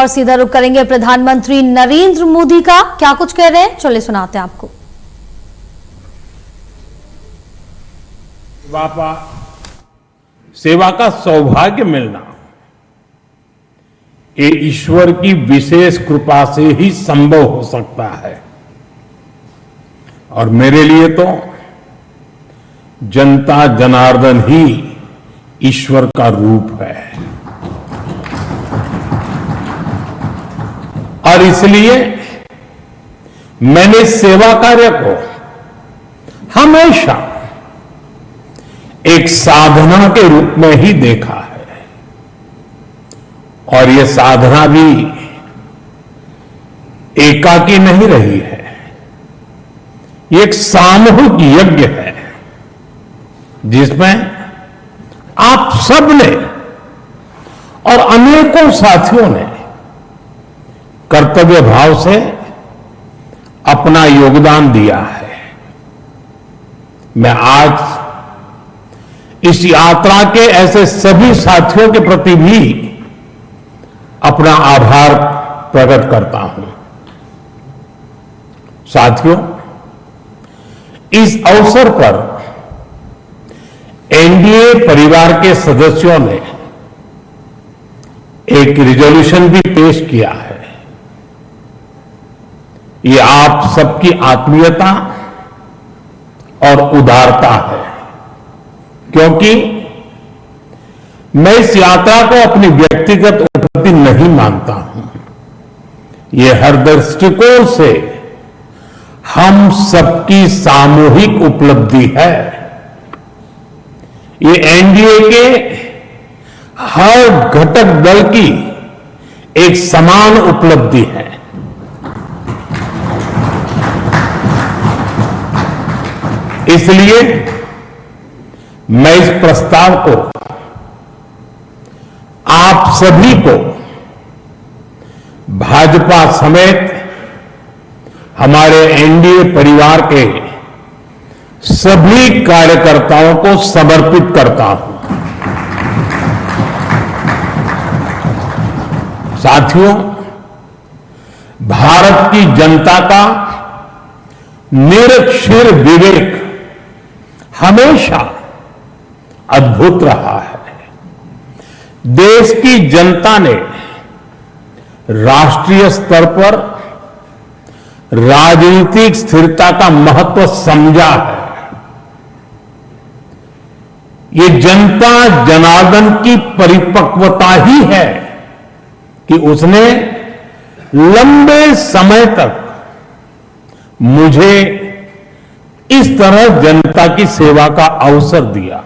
और सीधा रुख करेंगे प्रधानमंत्री नरेंद्र मोदी का। क्या कुछ कह रहे हैं, चलिए सुनाते हैं आपको। सेवा का सौभाग्य मिलना ये ईश्वर की विशेष कृपा से ही संभव हो सकता है। और मेरे लिए तो जनता जनार्दन ही ईश्वर का रूप है। और इसलिए मैंने सेवा कार्य को हमेशा एक साधना के रूप में ही देखा है। और ये साधना भी एकाकी नहीं रही है, ये एक सामूहिक यज्ञ है जिसमें आप सबने और अनेकों साथियों ने कर्तव्य भाव से अपना योगदान दिया है। मैं आज इस यात्रा के ऐसे सभी साथियों के प्रति भी अपना आभार प्रकट करता हूं। साथियों, इस अवसर पर एनडीए परिवार के सदस्यों ने एक रिजोल्यूशन भी पेश किया है। ये आप सबकी आत्मीयता और उदारता है, क्योंकि मैं इस यात्रा को अपनी व्यक्तिगत उपलब्धि नहीं मानता हूं। ये हर दृष्टिकोण से हम सबकी सामूहिक उपलब्धि है। ये एनडीए के हर घटक दल की एक समान उपलब्धि है। इसलिए मैं इस प्रस्ताव को आप सभी को भाजपा समेत हमारे एनडीए परिवार के सभी कार्यकर्ताओं को समर्पित करता हूं। साथियों, भारत की जनता का निरक्षीर विवेक हमेशा अद्भुत रहा है। देश की जनता ने राष्ट्रीय स्तर पर राजनीतिक स्थिरता का महत्व समझा है। ये जनता जनार्दन की परिपक्वता ही है कि उसने लंबे समय तक मुझे इस तरह जनता की सेवा का अवसर दिया।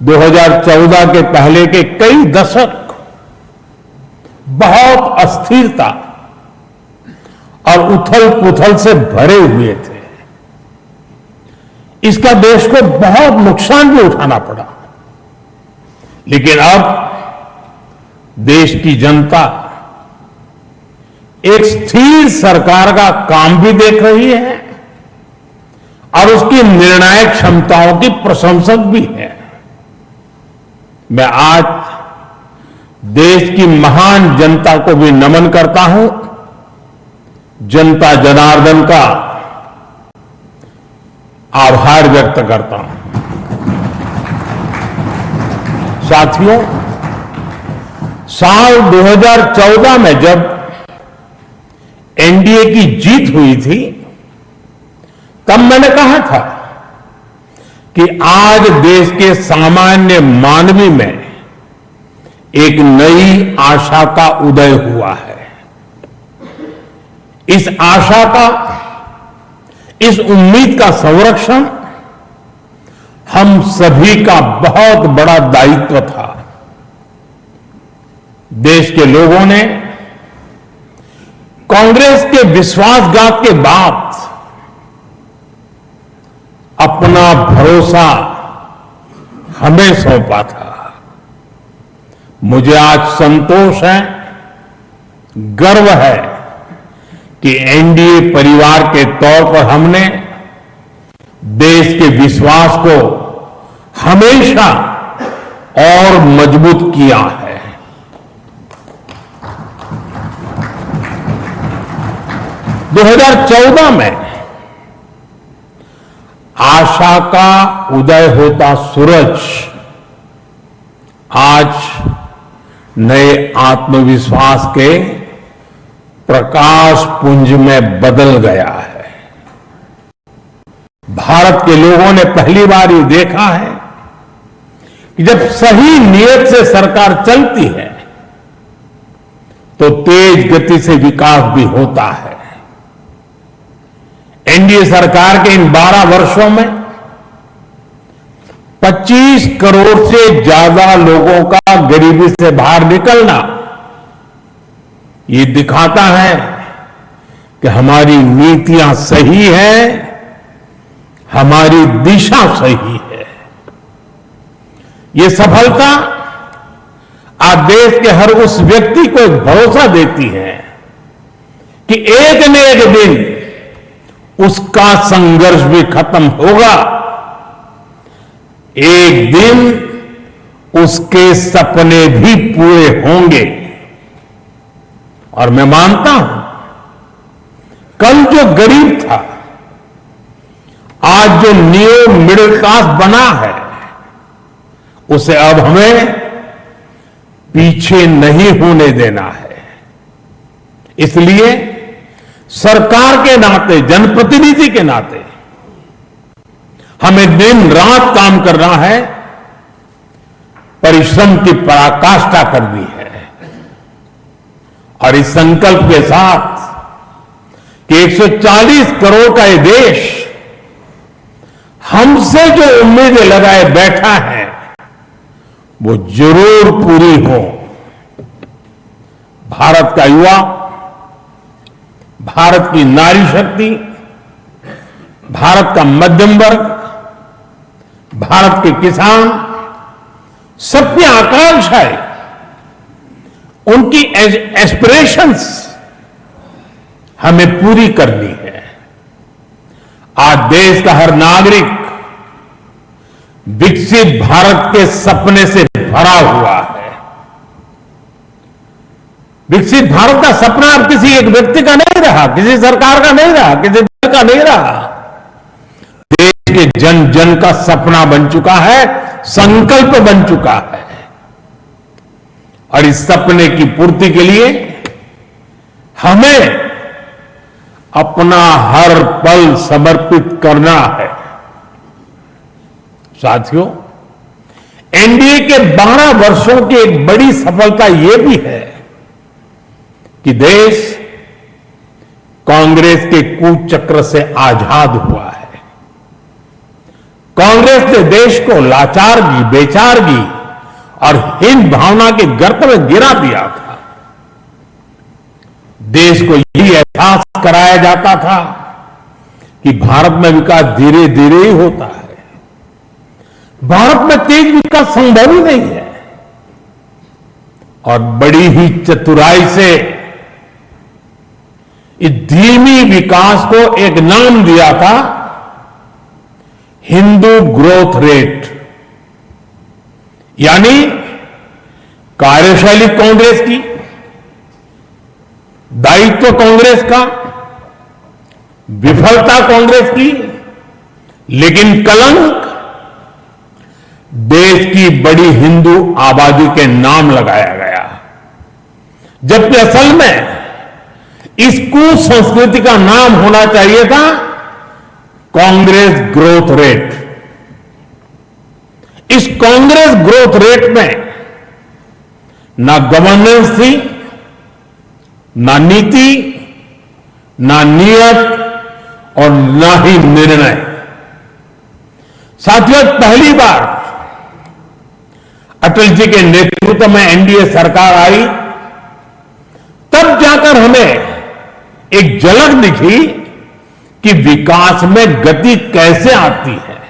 2014 के पहले के कई दशक बहुत अस्थिरता और उथल पुथल से भरे हुए थे। इसका देश को बहुत नुकसान भी उठाना पड़ा। लेकिन अब देश की जनता एक स्थिर सरकार का काम भी देख रही है और उसकी निर्णायक क्षमताओं की प्रशंसक भी है। मैं आज देश की महान जनता को भी नमन करता हूं। जनता जनार्दन का आभार व्यक्त करता हूं। साथियों, साल 2014 में जब एनडीए की जीत हुई थी, तब मैंने कहा था कि आज देश के सामान्य मानवी में एक नई आशा का उदय हुआ है। इस आशा का, इस उम्मीद का संरक्षण हम सभी का बहुत बड़ा दायित्व था। देश के लोगों ने कांग्रेस के विश्वासघात के बाद अपना भरोसा हमें सौंपा था। मुझे आज संतोष है, गर्व है कि एनडीए परिवार के तौर पर हमने देश के विश्वास को हमेशा और मजबूत किया है। 2014 में आशा का उदय होता सूरज आज नए आत्मविश्वास के प्रकाश पुंज में बदल गया है। भारत के लोगों ने पहली बार ये देखा है कि जब सही नीयत से सरकार चलती है तो तेज गति से विकास भी होता है। एनडीए सरकार के इन 12 वर्षों में 25 करोड़ से ज्यादा लोगों का गरीबी से बाहर निकलना ये दिखाता है कि हमारी नीतियां सही हैं, हमारी दिशा सही है। ये सफलता आज देश के हर उस व्यक्ति को एक भरोसा देती है कि एक न एक दिन उसका संघर्ष भी खत्म होगा, एक दिन उसके सपने भी पूरे होंगे। और मैं मानता हूं कल जो गरीब था आज जो न्यू मिडिल क्लास बना है उसे अब हमें पीछे नहीं होने देना है। इसलिए सरकार के नाते, जनप्रतिनिधि के नाते हमें दिन रात काम करना है, परिश्रम की पराकाष्ठा करनी है। और इस संकल्प के साथ कि 140 करोड़ का ये देश हमसे जो उम्मीदें लगाए बैठा है वो जरूर पूरी हो। भारत का युवा, भारत की नारी शक्ति, भारत का मध्यम वर्ग, भारत के किसान, सबकी आकांक्षाएं, उनकी एस्पिरेशंस हमें पूरी करनी है। आज देश का हर नागरिक विकसित भारत के सपने से भरा हुआ है। विकसित भारत का सपना अब किसी एक व्यक्ति का नहीं रहा, किसी सरकार का नहीं रहा, किसी दल का नहीं रहा। देश के जन जन का सपना बन चुका है, संकल्प बन चुका है। और इस सपने की पूर्ति के लिए हमें अपना हर पल समर्पित करना है। साथियों, एनडीए के 12 वर्षों की एक बड़ी सफलता यह भी है कि देश कांग्रेस के कुचक्र से आजाद हुआ है। कांग्रेस ने देश को लाचारगी, बेचारगी और हीन भावना के गर्त में गिरा दिया था। देश को यही एहसास कराया जाता था कि भारत में विकास धीरे धीरे ही होता है, भारत में तेज विकास संभव ही नहीं है। और बड़ी ही चतुराई से इस धीमी विकास को एक नाम दिया था, हिंदू ग्रोथ रेट। यानी कार्यशैली कांग्रेस की, दायित्व कांग्रेस का, विफलता कांग्रेस की, लेकिन कलंक देश की बड़ी हिंदू आबादी के नाम लगाया गया। जबकि असल में इस कुसंस्कृति का नाम होना चाहिए था कांग्रेस ग्रोथ रेट। इस कांग्रेस ग्रोथ रेट में ना गवर्नेंस थी, ना नीति, ना नियत और ना ही निर्णय। साथियों, पहली बार अटल जी के नेतृत्व में एनडीए सरकार आई, तब जाकर हमें एक झलक दिखी कि विकास में गति कैसे आती है।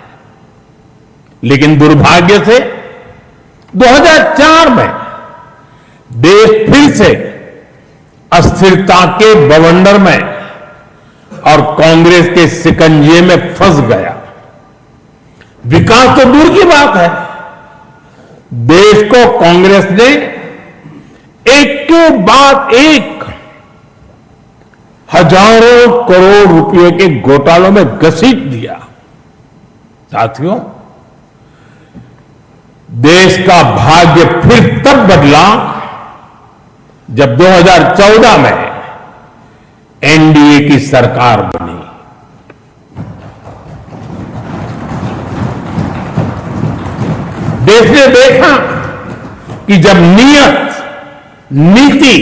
लेकिन दुर्भाग्य से 2004 में देश फिर से अस्थिरता के बवंडर में और कांग्रेस के शिकंजे में फंस गया। विकास तो दूर की बात है, देश को कांग्रेस ने एक के बाद एक हजारों करोड़ रुपए के घोटालों में घसीट दिया। साथियों, देश का भाग्य फिर तब बदला जब 2014 में एनडीए की सरकार बनी। देश ने देखा कि जब नियत, नीति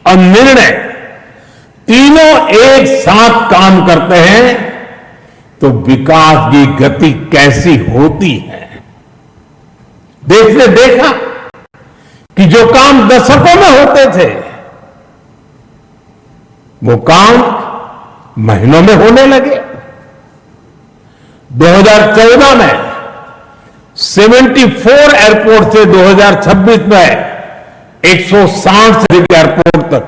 और निर्णय तीनों एक साथ काम करते हैं तो विकास की गति कैसी होती है। देश ने देखा कि जो काम दशकों में होते थे वो काम महीनों में होने लगे। 2014 में 74 एयरपोर्ट से 2026 में 160 से अधिक एयरपोर्ट तक,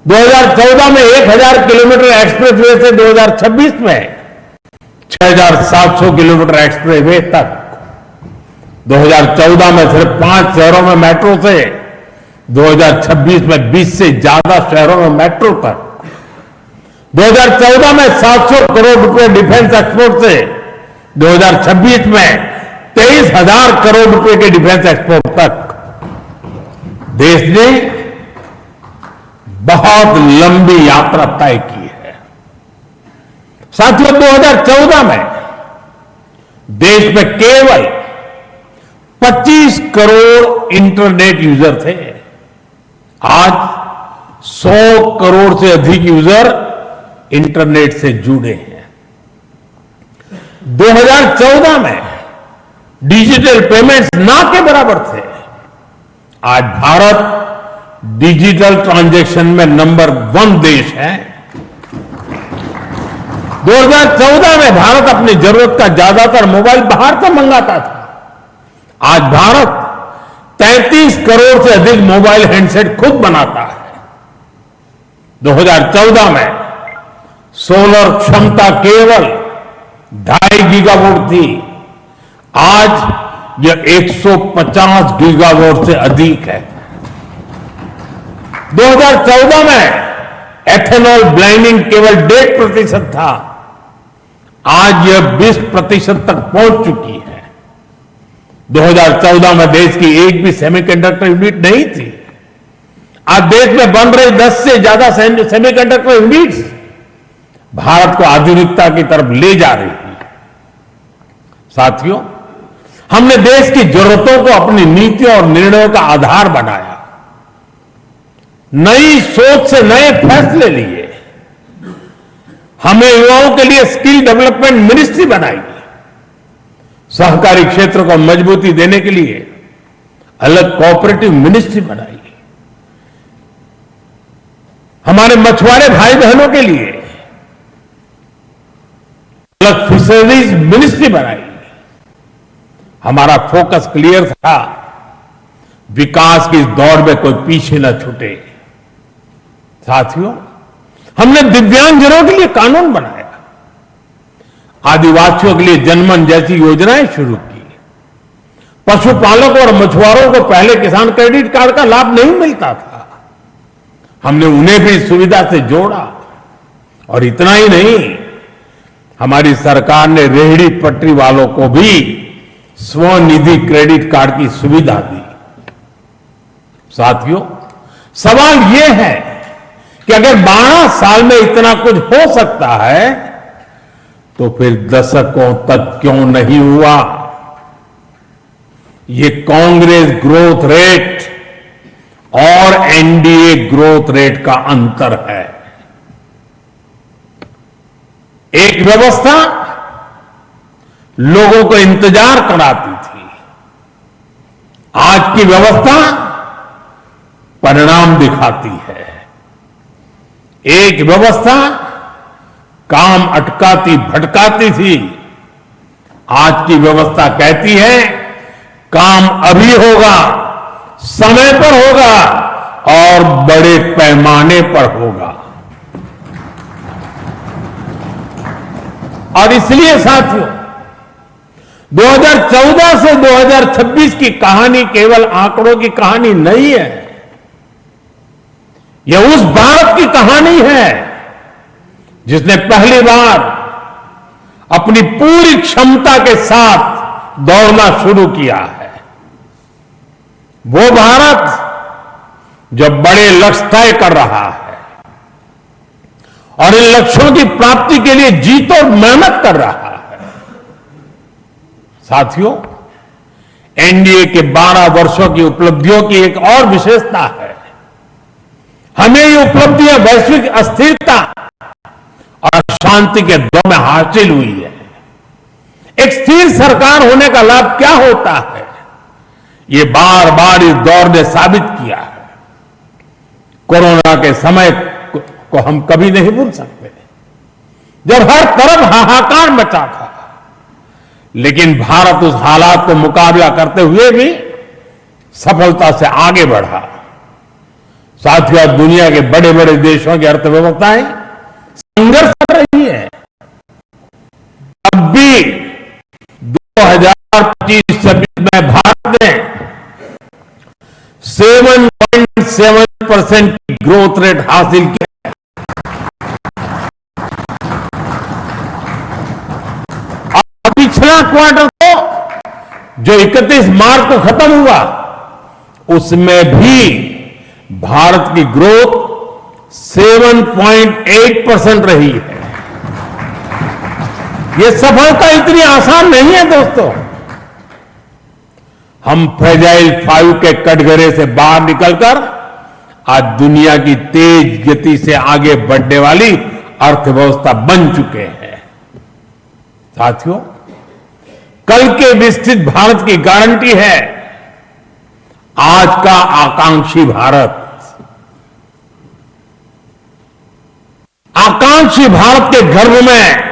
2014 में 1000 किलोमीटर एक्सप्रेसवे से 2026 में 6700 किलोमीटर एक्सप्रेसवे तक, 2014 में सिर्फ 5 शहरों में मेट्रो से 2026 में 20 से ज्यादा शहरों में मेट्रो तक, 2014 में 700 करोड़ रुपए डिफेंस एक्सपोर्ट से 2026 में 23,000 करोड़ रुपए के डिफेंस एक्सपोर्ट तक। देश ने बहुत लंबी यात्रा तय की है। साथियों, 2014 में देश में केवल 25 करोड़ इंटरनेट यूजर थे। आज 100 करोड़ से अधिक यूजर इंटरनेट से जुड़े हैं। 2014 में डिजिटल पेमेंट्स ना के बराबर थे। आज भारत डिजिटल ट्रांजैक्शन में नंबर 1 देश है। 2014 में भारत अपनी जरूरत का ज्यादातर मोबाइल बाहर से मंगाता था। आज भारत 33 करोड़ से अधिक मोबाइल हैंडसेट खुद बनाता है। 2014 में सोलर क्षमता केवल 2.5 गीगावाट थी। आज यह 150 गीगावाट से अधिक है। 2014 में एथेनॉल ब्लेंडिंग केवल 1.5% था। आज यह 20% तक पहुंच चुकी है। 2014 में देश की एक भी सेमीकंडक्टर यूनिट नहीं थी। आज देश में बन रही 10 से ज्यादा सेमीकंडक्टर यूनिट्स भारत को आधुनिकता की तरफ ले जा रही है। साथियों, हमने देश की जरूरतों को अपनी नीतियों और निर्णयों का आधार बनाया। नई सोच से नए फैसले लिए। हमने युवाओं के लिए स्किल डेवलपमेंट मिनिस्ट्री बनाई। सहकारी क्षेत्र को मजबूती देने के लिए अलग कोऑपरेटिव मिनिस्ट्री बनाई। हमारे मछुआरे भाई बहनों के लिए अलग फिशरीज मिनिस्ट्री बनाई। हमारा फोकस क्लियर था, विकास की दौड़ में कोई पीछे न छूटे। साथियों, हमने दिव्यांगजनों के लिए कानून बनाया। आदिवासियों के लिए जनमन जैसी योजनाएं शुरू की। पशुपालकों और मछुआरों को पहले किसान क्रेडिट कार्ड का लाभ नहीं मिलता था। हमने उन्हें भी सुविधा से जोड़ा। और इतना ही नहीं, हमारी सरकार ने रेहड़ी पटरी वालों को भी स्वनिधि क्रेडिट कार्ड की सुविधा दी। साथियों, सवाल यह है कि अगर 12 साल में इतना कुछ हो सकता है तो फिर दशकों तक क्यों नहीं हुआ। ये कांग्रेस ग्रोथ रेट और एनडीए ग्रोथ रेट का अंतर है। एक व्यवस्था लोगों को इंतजार कराती थी। आज की व्यवस्था परिणाम दिखाती है। एक व्यवस्था काम अटकाती भटकाती थी। आज की व्यवस्था कहती है काम अभी होगा, समय पर होगा और बड़े पैमाने पर होगा। और इसलिए साथियों, 2014 से 2026 की कहानी केवल आंकड़ों की कहानी नहीं है। यह उस भारत की कहानी है जिसने पहली बार अपनी पूरी क्षमता के साथ दौड़ना शुरू किया है। वो भारत जो बड़े लक्ष्य तय कर रहा है और इन लक्ष्यों की प्राप्ति के लिए जी तोड़ मेहनत कर रहा है। साथियों, एनडीए के 12 वर्षों की उपलब्धियों की एक और विशेषता है। हमें ये उपलब्धियां वैश्विक अस्थिरता और अशांति के दौर में हासिल हुई है। एक स्थिर सरकार होने का लाभ क्या होता है, ये बार बार इस दौर ने साबित किया है। कोरोना के समय को हम कभी नहीं भूल सकते, जब हर तरफ हाहाकार मचा था, लेकिन भारत उस हालात को मुकाबला करते हुए भी सफलता से आगे बढ़ा। साथियों, दुनिया के बड़े बड़े देशों की अर्थव्यवस्थाएं संघर्ष कर रही है। अब भी 2025-26 में भारत ने 7.7% की ग्रोथ रेट हासिल की। पिछला क्वार्टर तो जो 31 मार्च को खत्म हुआ, उसमें भी भारत की ग्रोथ 7.8% रही है। यह सफलता इतनी आसान नहीं है दोस्तों। हम फ्रेजाइल 5 के कटघरे से बाहर निकलकर आज दुनिया की तेज गति से आगे बढ़ने वाली अर्थव्यवस्था बन चुके हैं। साथियों, कल के विकसित भारत की गारंटी है आज का आकांक्षी भारत। आकांक्षी भारत के गर्भ में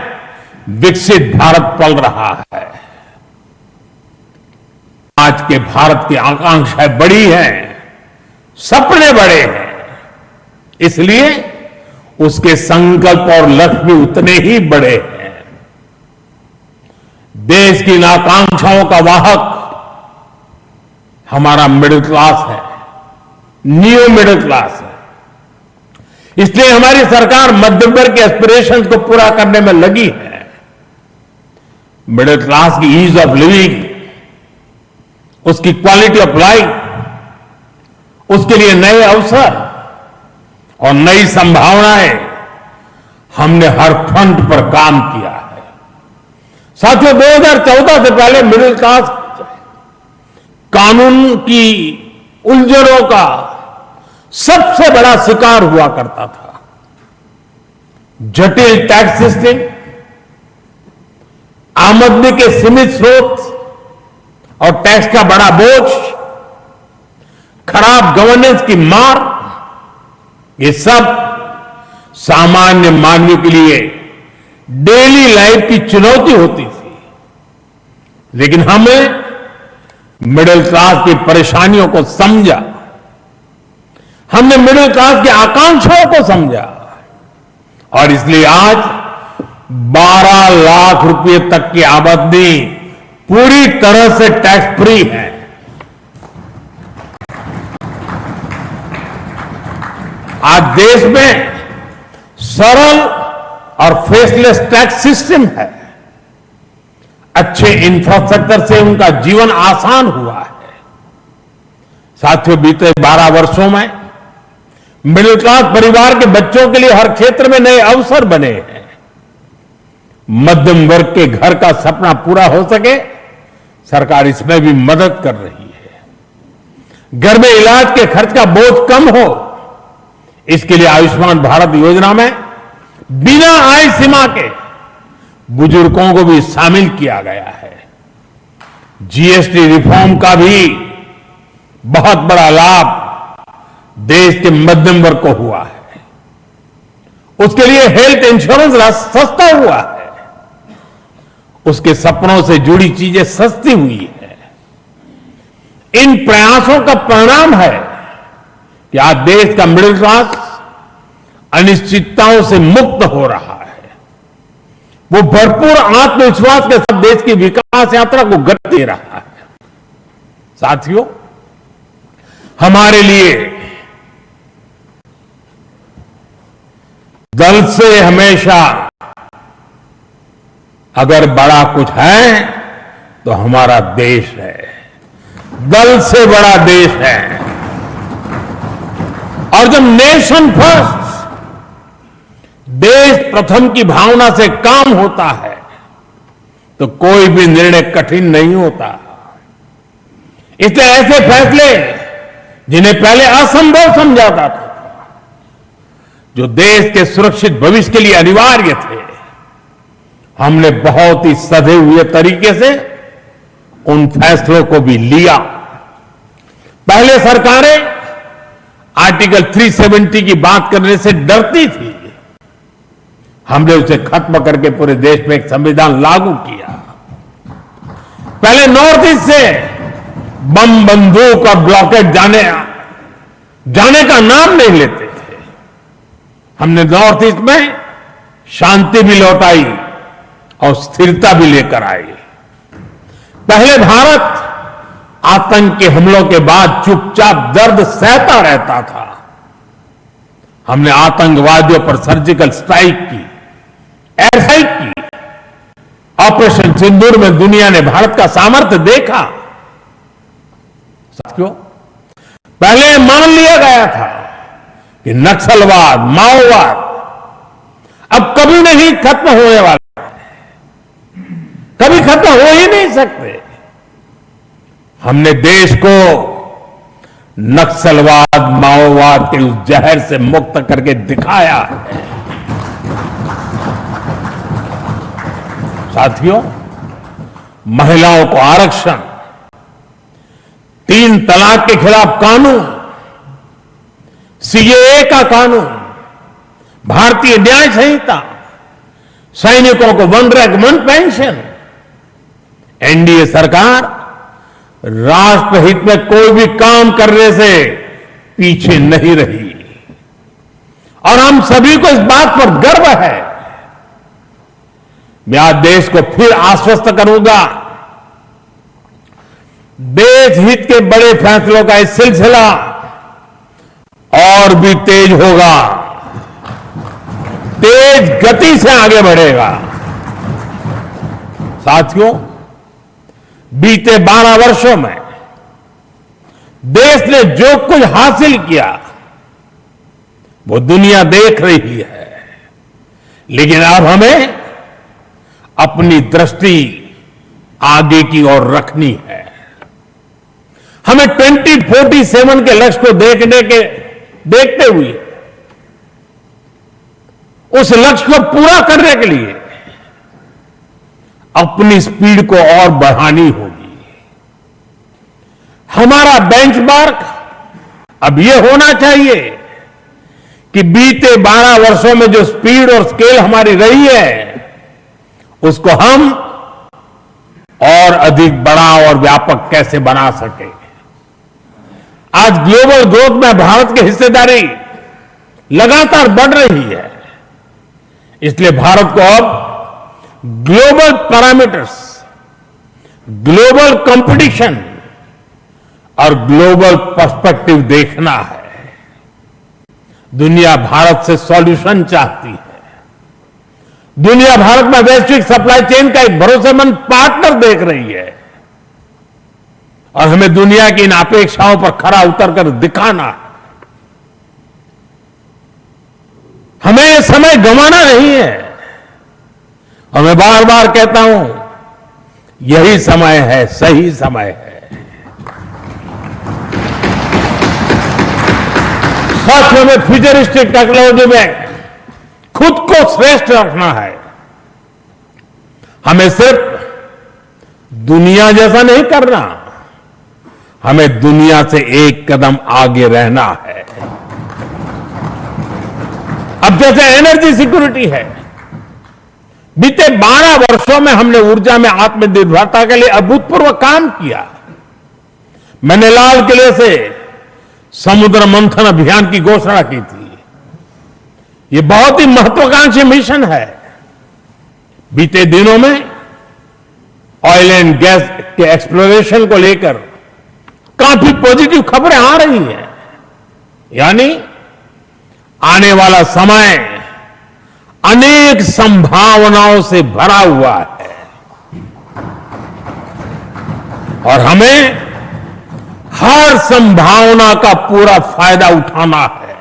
विकसित भारत पल रहा है। आज के भारत की आकांक्षाएं बड़ी हैं, सपने बड़े हैं, इसलिए उसके संकल्प और लक्ष्य भी उतने ही बड़े हैं। देश की इन आकांक्षाओं का वाहक हमारा मिडिल क्लास है, न्यू मिडिल क्लास है। इसलिए हमारी सरकार मध्यम वर्ग के एस्पिरेशंस को पूरा करने में लगी है। मिडिल क्लास की ईज ऑफ लिविंग, उसकी क्वालिटी ऑफ लाइफ, उसके लिए नए अवसर और नई संभावनाएं हमने हर फ्रंट पर काम किया है। साथियों, 2014 से पहले मिडिल क्लास कानून की उलझनों का सबसे बड़ा शिकार हुआ करता था। जटिल टैक्स सिस्टम, आमदनी के सीमित स्रोत और टैक्स का बड़ा बोझ, खराब गवर्नेंस की मार, ये सब सामान्य मानवीय के लिए डेली लाइफ की चुनौती होती थी। लेकिन हमें मिडिल क्लास की परेशानियों को समझा, हमने मिडिल क्लास की आकांक्षाओं को समझा और इसलिए आज 12 लाख रुपए तक की आमदनी पूरी तरह से टैक्स फ्री है। आज देश में सरल और फेसलेस टैक्स सिस्टम है। अच्छे इंफ्रास्ट्रक्चर से उनका जीवन आसान हुआ है। साथियों, बीते 12 वर्षों में मिडिल क्लास परिवार के बच्चों के लिए हर क्षेत्र में नए अवसर बने हैं। मध्यम वर्ग के घर का सपना पूरा हो सके, सरकार इसमें भी मदद कर रही है। घर में इलाज के खर्च का बोझ कम हो, इसके लिए आयुष्मान भारत योजना में बिना आय सीमा के बुजुर्गों को भी शामिल किया गया है। जीएसटी रिफॉर्म का भी बहुत बड़ा लाभ देश के मध्यम वर्ग को हुआ है। उसके लिए हेल्थ इंश्योरेंस सस्ता हुआ है, उसके सपनों से जुड़ी चीजें सस्ती हुई है। इन प्रयासों का परिणाम है कि आज देश का मिडिल क्लास अनिश्चितताओं से मुक्त हो रहा है। वो भरपूर आत्मविश्वास के साथ देश की विकास यात्रा को गति दे रहा है। साथियों, हमारे लिए दल से हमेशा अगर बड़ा कुछ है तो हमारा देश है। दल से बड़ा देश है। और जब नेशन फर्स्ट, देश प्रथम की भावना से काम होता है तो कोई भी निर्णय कठिन नहीं होता। इसलिए ऐसे फैसले जिन्हें पहले असंभव समझाता था, जो देश के सुरक्षित भविष्य के लिए अनिवार्य थे, हमने बहुत ही सधे हुए तरीके से उन फैसलों को भी लिया। पहले सरकारें आर्टिकल 370 की बात करने से डरती थी। हमने उसे खत्म करके पूरे देश में एक संविधान लागू किया। पहले नॉर्थ ईस्ट से बम, बंदूक और ब्लॉकेट जाने का नाम नहीं लेते थे। हमने नॉर्थ ईस्ट में शांति भी लौटाई और स्थिरता भी लेकर आई। पहले भारत आतंक के हमलों के बाद चुपचाप दर्द सहता रहता था। हमने आतंकवादियों पर सर्जिकल स्ट्राइक की, एयर स्ट्राइक की। ऑपरेशन सिंदूर में दुनिया ने भारत का सामर्थ्य देखा। साथियों, पहले मान लिया गया था कि नक्सलवाद, माओवाद अब कभी नहीं खत्म होने वाला, कभी खत्म हो ही नहीं सकते। हमने देश को नक्सलवाद, माओवाद के उस जहर से मुक्त करके दिखाया है। साथियों, महिलाओं को आरक्षण, 3 तलाक के खिलाफ कानून, सीएए का कानून, भारतीय न्याय संहिता, सैनिकों को 1 रैंक 1 पेंशन। एनडीए सरकार राष्ट्रहित में कोई भी काम करने से पीछे नहीं रही और हम सभी को इस बात पर गर्व है। मैं आज देश को फिर आश्वस्त करूंगा, देश हित के बड़े फैसलों का इस सिलसिला और भी तेज होगा, तेज गति से आगे बढ़ेगा। साथियों, बीते 12 वर्षों में देश ने जो कुछ हासिल किया वो दुनिया देख रही है, लेकिन अब हमें अपनी दृष्टि आगे की ओर रखनी है। हमें 2047 के लक्ष्य को देखते हुए उस लक्ष्य को पूरा करने के लिए अपनी स्पीड को और बढ़ानी होगी। हमारा बेंचमार्क अब यह होना चाहिए कि बीते 12 वर्षों में जो स्पीड और स्केल हमारी रही है, उसको हम और अधिक बड़ा और व्यापक कैसे बना सके। आज ग्लोबल ग्रोथ में भारत की हिस्सेदारी लगातार बढ़ रही है। इसलिए भारत को अब ग्लोबल पैरामीटर्स, ग्लोबल कंपटीशन और ग्लोबल पर्सपेक्टिव देखना है। दुनिया भारत से सॉल्यूशन चाहती है। दुनिया भारत में वैश्विक सप्लाई चेन का एक भरोसेमंद पार्टनर देख रही है और हमें दुनिया की इन अपेक्षाओं पर खरा उतरकर दिखाना है। हमें यह समय गंवाना नहीं है और मैं बार बार कहता हूं, यही समय है, सही समय है। साथियों, में फ्यूचरिस्टिक टेक्नोलॉजी में खुद को श्रेष्ठ रखना है। हमें सिर्फ दुनिया जैसा नहीं करना, हमें दुनिया से एक कदम आगे रहना है। अब जैसे एनर्जी सिक्योरिटी है, बीते 12 वर्षों में हमने ऊर्जा में आत्मनिर्भरता के लिए अभूतपूर्व काम किया। मैंने लाल किले से समुद्र मंथन अभियान की घोषणा की थी। यह बहुत ही महत्वाकांक्षी मिशन है। बीते दिनों में ऑयल एंड गैस के एक्सप्लोरेशन को लेकर काफी पॉजिटिव खबरें आ रही हैं। यानी आने वाला समय अनेक संभावनाओं से भरा हुआ है और हमें हर संभावना का पूरा फायदा उठाना है।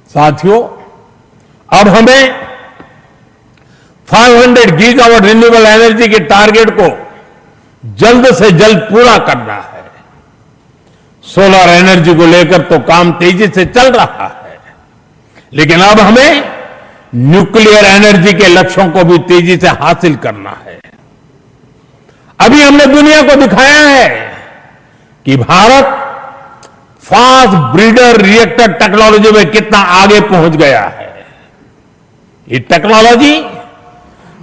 साथियों, अब हमें 500 गीगावाट रिन्यूएबल एनर्जी के टारगेट को जल्द से जल्द पूरा करना है। सोलर एनर्जी को लेकर तो काम तेजी से चल रहा है, लेकिन अब हमें न्यूक्लियर एनर्जी के लक्ष्यों को भी तेजी से हासिल करना है। अभी हमने दुनिया को दिखाया है कि Bharat fast breeder reactor technology में कितना आगे पहुंच गया है। ये टेक्नोलॉजी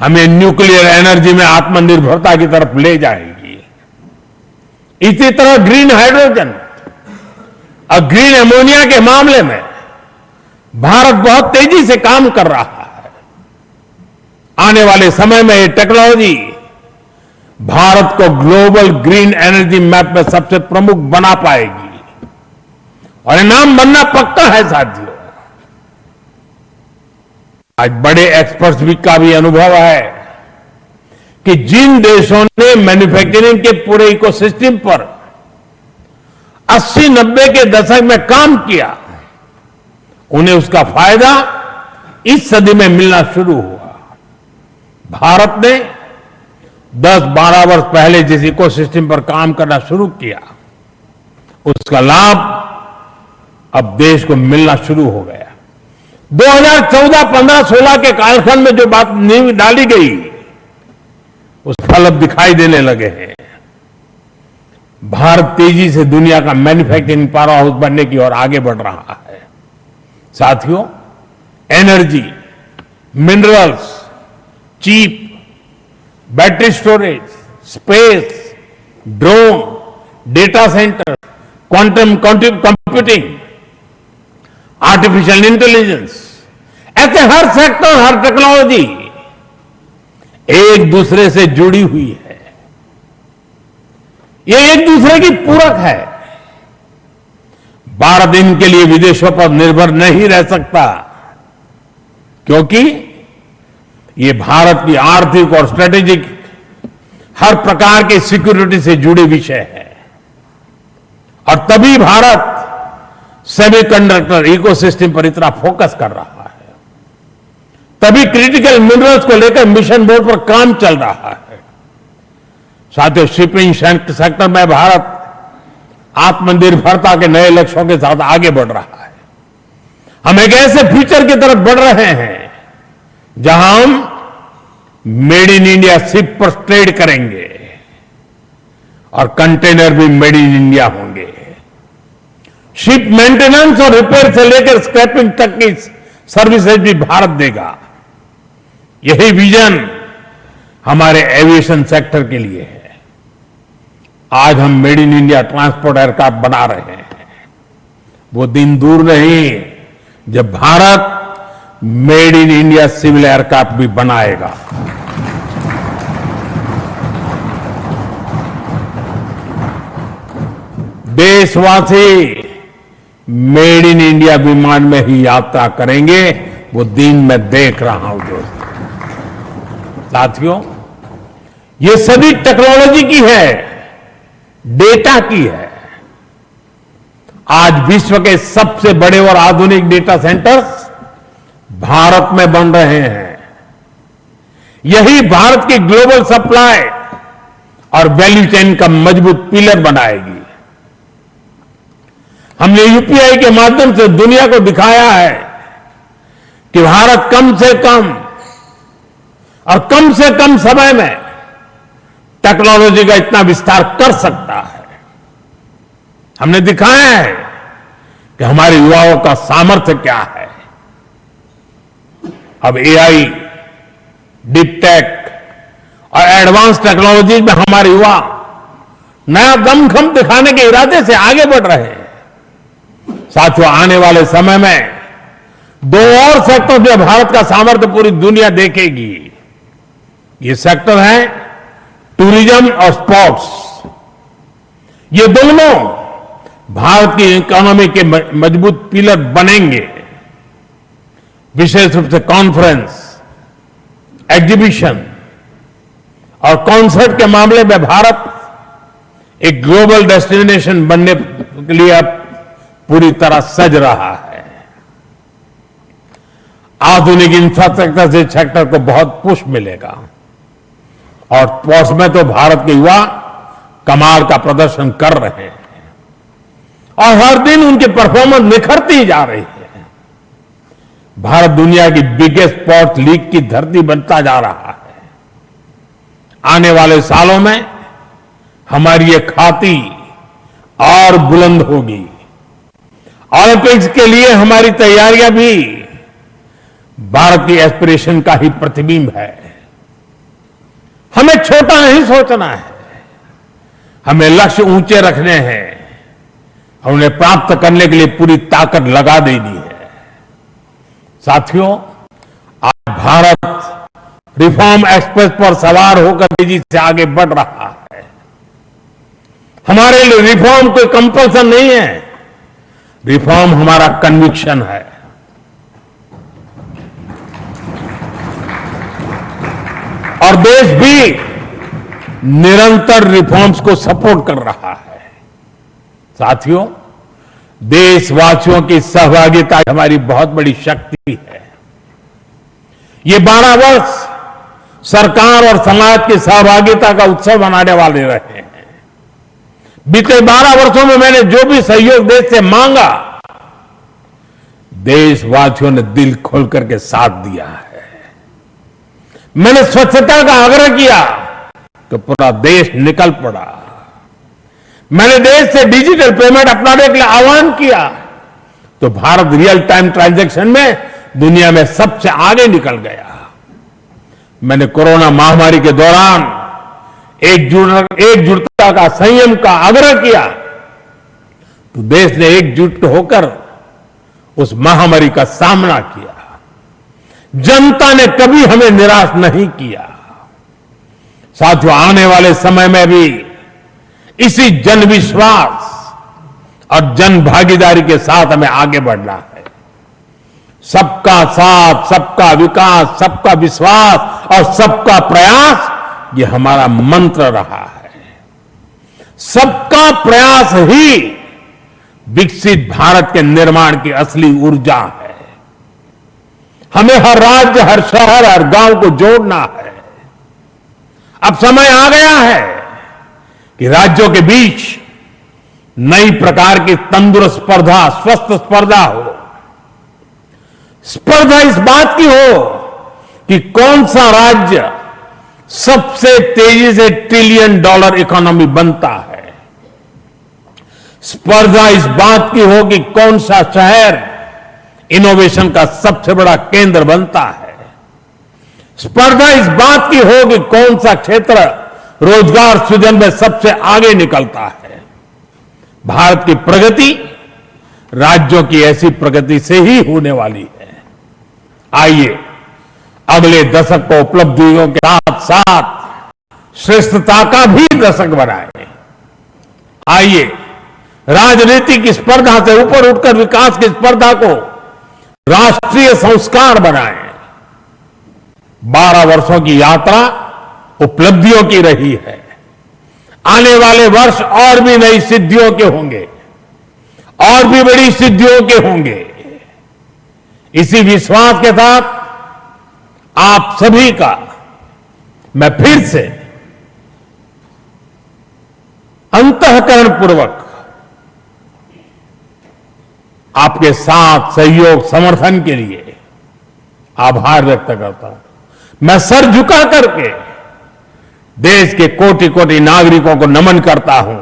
हमें न्यूक्लियर एनर्जी में आत्मनिर्भरता की तरफ ले जाएगी। इसी तरह ग्रीन हाइड्रोजन और ग्रीन एमोनिया के मामले में भारत बहुत तेजी से काम कर रहा है। आने वाले समय में ये टेक्नोलॉजी भारत को ग्लोबल ग्रीन एनर्जी मैप में सबसे प्रमुख बना पाएगी और ये नाम बनना पक्का है। साथियों, आज बड़े एक्सपर्ट्स भी का भी अनुभव है कि जिन देशों ने मैन्युफैक्चरिंग के पूरे इकोसिस्टम पर 80-90 के दशक में काम किया, उन्हें उसका फायदा इस सदी में मिलना शुरू हुआ। भारत ने 10-12 वर्ष पहले जिस इकोसिस्टम पर काम करना शुरू किया, उसका लाभ अब देश को मिलना शुरू हो गया। 2014, 15, 16 के कालखंड में जो बात नींव डाली गई, उस फल अब दिखाई देने लगे हैं। भारत तेजी से दुनिया का मैन्युफैक्चरिंग पावर हाउस बनने की ओर आगे बढ़ रहा है। साथियों, energy, minerals, cheap, battery storage, space, drone, data centre, quantum computing, artificial intelligence, ऐसे हर सेक्टर, हर टेक्नोलॉजी एक दूसरे से जुड़ी हुई है। ये एक दूसरे की पूरक है। भारत इनके लिए विदेशों पर निर्भर नहीं रह सकता, क्योंकि ये भारत की आर्थिक और स्ट्रेटेजिक हर प्रकार के सिक्योरिटी से जुड़े विषय है। और तभी भारत सेमीकंडक्टर इकोसिस्टम पर इतना फोकस कर रहा है, तभी क्रिटिकल मिनरल्स को लेकर मिशन मोड पर काम चल रहा है। साथियों, शिपिंग सेक्टर में भारत आत्मनिर्भरता के नए लक्ष्यों के साथ आगे बढ़ रहा है। हम एक ऐसे फ्यूचर की तरफ बढ़ रहे हैं जहां हम मेड इन इंडिया शिप पर ट्रेड करेंगे और कंटेनर भी मेड इन इंडिया होंगे। शिप मेंटेनेंस और रिपेयर से लेकर स्क्रैपिंग तक की सर्विसेज भी भारत देगा। यही विजन हमारे एविएशन सेक्टर के लिए है। आज हम made in India transport aircraft बना रहे हैं। वो दिन दूर नहीं जब Bharat made in India civil aircraft भी बनाएगा। देशवासी मेड इन इंडिया विमान में ही यात्रा करेंगे, वो दिन मैं देख रहा हूं दोस्तों। साथियों, ये सभी टेक्नोलॉजी की है, डेटा की है। आज विश्व के सबसे बड़े और आधुनिक डेटा सेंटर्स भारत में बन रहे हैं। यही भारत की ग्लोबल सप्लाई और वैल्यू चेन का मजबूत पिलर बनाएगी। हमने यूपीआई के माध्यम से दुनिया को दिखाया है कि भारत कम से कम और कम से कम समय में टेक्नोलॉजी का इतना विस्तार कर सकता है। हमने दिखाया है कि हमारे युवाओं का सामर्थ्य क्या है। अब एआई, डीप टेक और एडवांस टेक्नोलॉजी में हमारे युवा नया दमखम दिखाने के इरादे से आगे बढ़ रहे हैं। साथियों, आने वाले समय में दो और सेक्टर में भारत का सामर्थ्य पूरी दुनिया देखेगी। ये सेक्टर है टूरिज्म और स्पोर्ट्स। ये दोनों भारत की इकोनॉमी के मजबूत पिलर बनेंगे। विशेष रूप से कॉन्फ्रेंस, एग्जीबिशन और कॉन्सर्ट के मामले में भारत एक ग्लोबल डेस्टिनेशन बनने के लिए अब पूरी तरह सज रहा है। आधुनिक इंफ्रास्ट्रक्चर से सेक्टर को बहुत पुश मिलेगा और स्पोर्ट्स में तो भारत के युवा कमाल का प्रदर्शन कर रहे हैं और हर दिन उनकी परफॉर्मेंस निखरती जा रही है। भारत दुनिया की बिगेस्ट स्पोर्ट्स लीग की धरती बनता जा रहा है। आने वाले सालों में हमारी ये ख्याति और बुलंद होगी। ओलंपिक्स के लिए हमारी तैयारियां भी भारत की एस्पिरेशन का ही प्रतिबिंब है। हमें छोटा नहीं सोचना है, हमें लक्ष्य ऊंचे रखने हैं और उन्हें प्राप्त करने के लिए पूरी ताकत लगा देनी है। साथियों, आज भारत रिफॉर्म एक्सप्रेस पर सवार होकर तेजी से आगे बढ़ रहा है। हमारे लिए रिफॉर्म कोई कंपल्सन नहीं है, रिफॉर्म हमारा कन्विक्शन है। और देश भी निरंतर रिफॉर्म्स को सपोर्ट कर रहा है। साथियों, देशवासियों की सहभागिता हमारी बहुत बड़ी शक्ति है। ये 12 वर्ष सरकार और समाज की सहभागिता का उत्सव मनाने वाले रहे हैं। बीते 12 वर्षों में मैंने जो भी सहयोग देश से मांगा, देशवासियों ने दिल खोल करके साथ दिया है। मैंने स्वच्छता का आग्रह किया तो पूरा देश निकल पड़ा। मैंने देश से डिजिटल पेमेंट अपनाने के लिए आह्वान किया तो भारत रियल टाइम ट्रांजैक्शन में दुनिया में सबसे आगे निकल गया। मैंने कोरोना महामारी के दौरान एकजुटता का, संयम का आग्रह किया तो देश ने एकजुट होकर उस महामारी का सामना किया। जनता ने कभी हमें निराश नहीं किया। साथियों, आने वाले समय में भी इसी जन विश्वास और जन भागीदारी के साथ हमें आगे बढ़ना है। सबका साथ, सबका विकास, सबका विश्वास और सबका प्रयास, ये हमारा मंत्र रहा है। सबका प्रयास ही विकसित भारत के निर्माण की असली ऊर्जा है। हमें हर राज्य, हर शहर, हर गांव को जोड़ना है। अब समय आ गया है कि राज्यों के बीच नई प्रकार की तंदुरुस्त स्पर्धा, स्वस्थ स्पर्धा हो। स्पर्धा इस बात की हो कि कौन सा राज्य सबसे तेजी से $1 ट्रिलियन इकोनॉमी बनता है। स्पर्धा इस बात की हो कि कौन सा शहर इनोवेशन का सबसे बड़ा केंद्र बनता है। स्पर्धा इस बात की हो कि कौन सा क्षेत्र रोजगार सृजन में सबसे आगे निकलता है। भारत की प्रगति राज्यों की ऐसी प्रगति से ही होने वाली है। आइए अगले दशक को उपलब्धियों के साथ साथ श्रेष्ठता का भी दशक बनाएं। आइए राजनीति की स्पर्धा से ऊपर उठकर विकास की स्पर्धा को राष्ट्रीय संस्कार बनाएं। 12 वर्षों की यात्रा उपलब्धियों की रही है। आने वाले वर्ष और भी नई सिद्धियों के होंगे, और भी बड़ी सिद्धियों के होंगे। इसी विश्वास के साथ आप सभी का मैं फिर से अंतःकरणपूर्वक आपके साथ सहयोग, समर्थन के लिए आभार व्यक्त करता हूं। मैं सर झुका करके देश के कोटि कोटि नागरिकों को नमन करता हूं।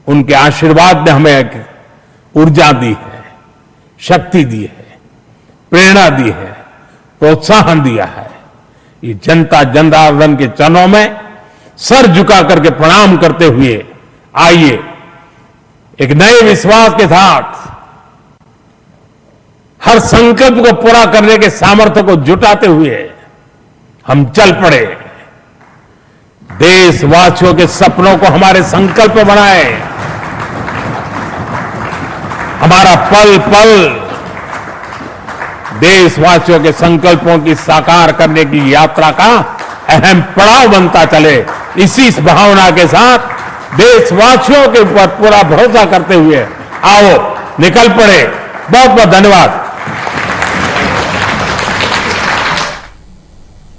उनके आशीर्वाद ने हमें एक ऊर्जा दी है, शक्ति दी है, प्रेरणा दी है, प्रोत्साहन दिया है। ये जनता जनार्दन के चरणों में सर झुका करके प्रणाम करते हुए आइए एक नए विश्वास के साथ हर संकल्प को पूरा करने के सामर्थ्य को जुटाते हुए हम चल पड़े। देशवासियों के सपनों को हमारे संकल्प बनाए। हमारा पल पल देशवासियों के संकल्पों की साकार करने की यात्रा का अहम पड़ाव बनता चले, इसी भावना के साथ देशवासियों के ऊपर पूरा भरोसा करते हुए आओ निकल पड़े। बहुत बहुत धन्यवाद।